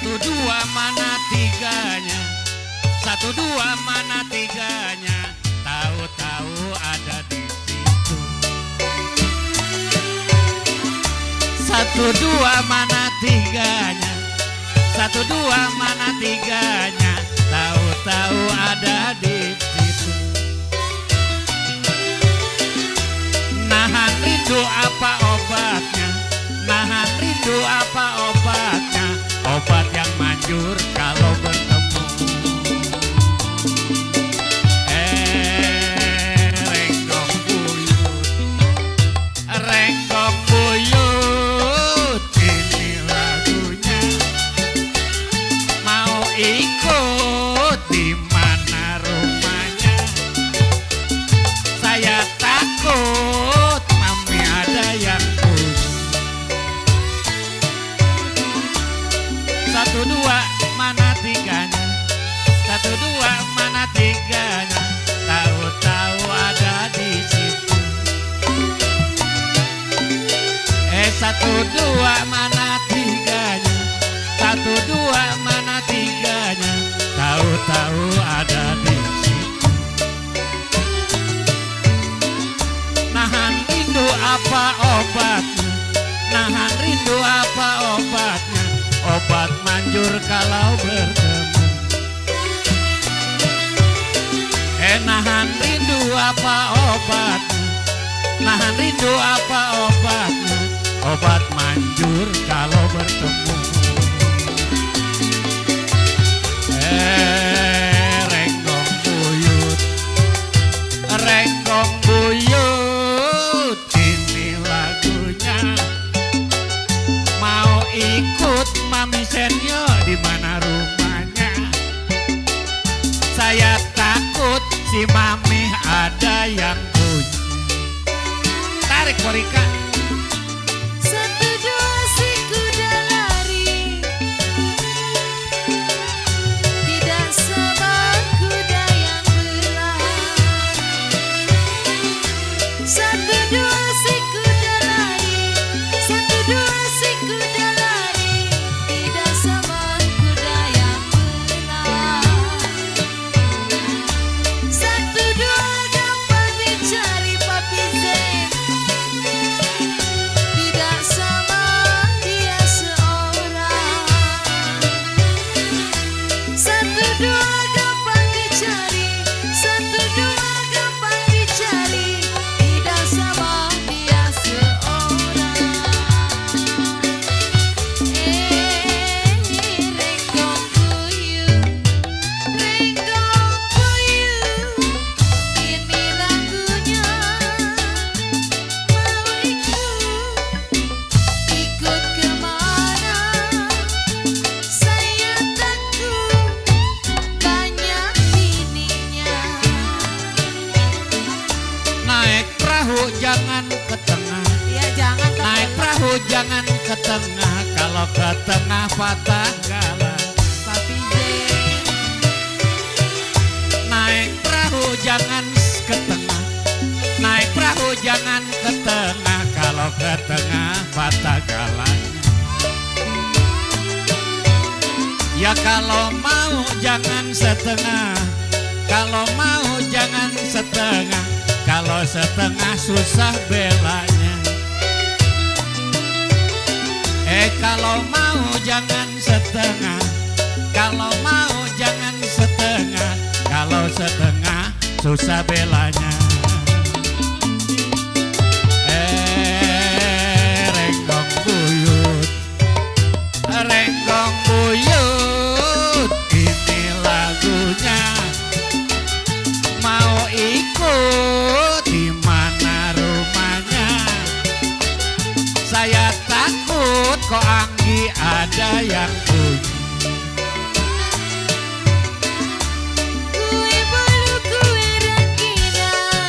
Satu dua mana tiganya, satu dua mana tiganya, tahu-tahu ada di situ. Satu dua mana tiganya, satu dua mana tiganya, tahu-tahu ada di situ. Nahan rindu apa obatnya, nahan rindu apa obatnya, obat yang manjur kalau bertemu. Renggong buyut, renggong buyut, ini lagunya. Mau ikut di mana rumahnya? Saya takut mami ada yang punya. Satu dua mana tiganya, satu dua mana tiganya, tahu-tahu ada di situ. Satu dua mana tiganya, satu dua mana tiganya, tahu-tahu ada di situ. Nahan rindu apa obatnya, nahan rindu apa obatnya, obat manjur kalau bertemu. Nahan rindu apa obatnya, nahan rindu apa obatnya, obat manjur kalau bertemu. Renggong buyut, renggong buyut, ini lagunya. Mau ikut mami senior di mana rumahnya? Saya takut si mami ada yang punya. Tarik Korika. Satu dua si kuda lari, tidak sama kuda yang berlari. Satu dua si kuda lari, satu dua si kuda lari, tidak sama kuda yang berlari. Satu dua gampang dicari Papi Zen, tidak sama dia seorang. Satu dua gampang dicari, satu dua gampang dicari, tidak sama dia seorang. Renggong buyut, renggong buyut, ini lagunya. Mau ikut kemana? Saya takut banyak bininya. Naik perahu jangan ke tengah, Ya jangan naik perahu jangan ke tengah, kalau ke tengah patah galah. Papi Zen. Naik perahu jangan ke tengah, naik perahu jangan ke tengah, kalau ke tengah patah galanya. Ya kalau mau jangan setengah, kalau mau jangan setengah, kalau setengah susah belanya. Kalau mau jangan setengah, kalau mau jangan setengah, kalau setengah susah belanya. Renggong buyut, renggong buyut, ini lagunya. Mau ikut di mana rumahnya? Saya takut kok Anggi ada yang punya. Kue bolu kue rengginang,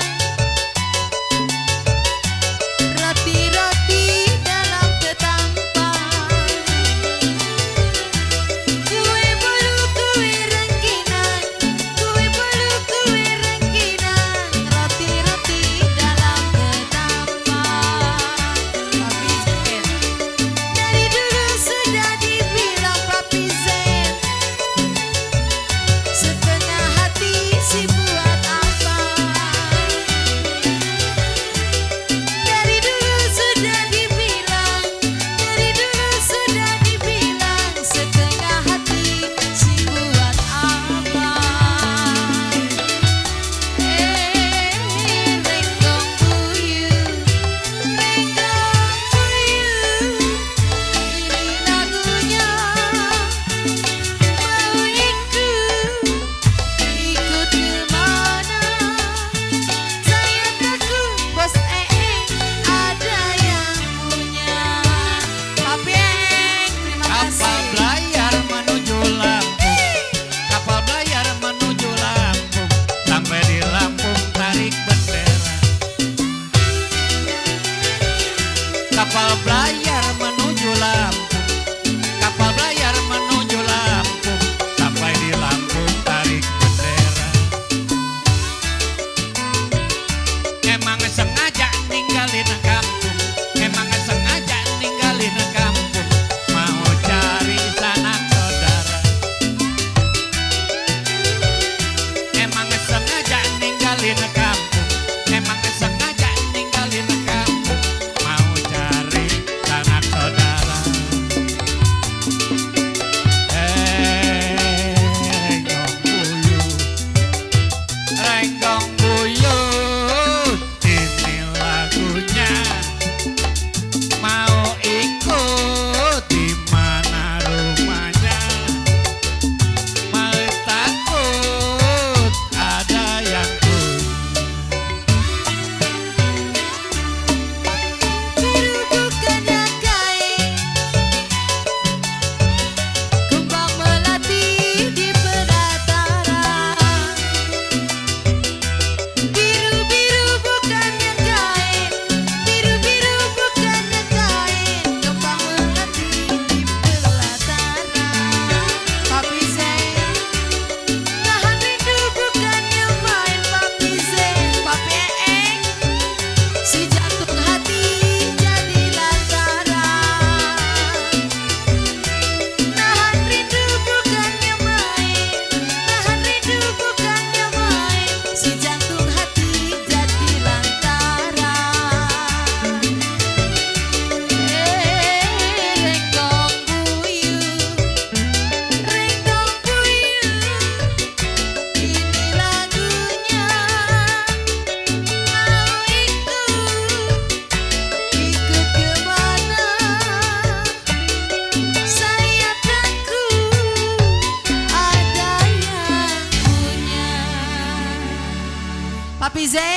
Papi Zain.